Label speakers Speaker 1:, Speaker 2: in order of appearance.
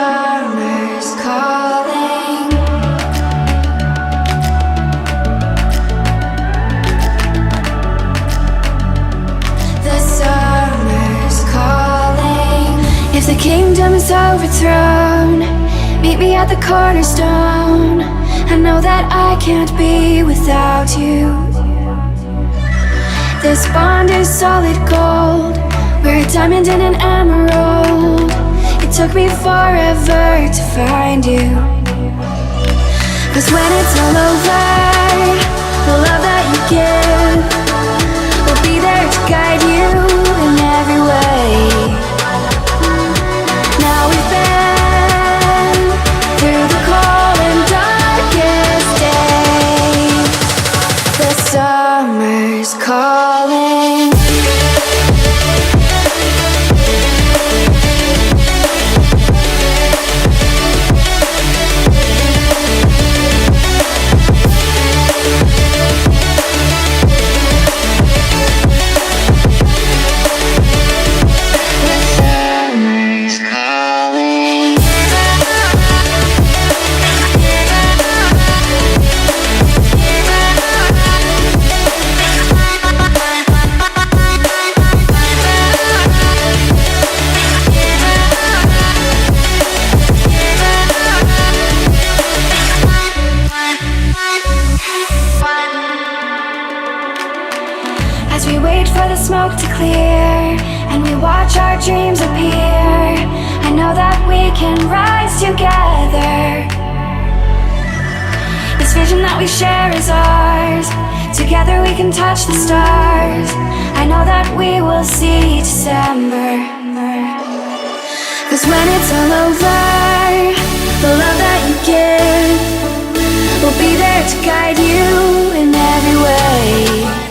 Speaker 1: summer's calling. The summer's calling. If the kingdom is overthrown, meet me at the cornerstone. I know that I can't be without you. This bond is solid gold. We're a diamond and an emerald. It took me forever to find you. 'Cause when it's all over, the love that you give will be there to guide you in every way. Now we've been through the cold and darkest days. The summer's calling. As we wait for the smoke to clear and we watch our dreams appear, I know that we can rise together. This vision that we share is ours. Together we can touch the stars. I know that we will see December. 'Cause when it's all over, the love that you give will be there to guide you in every way.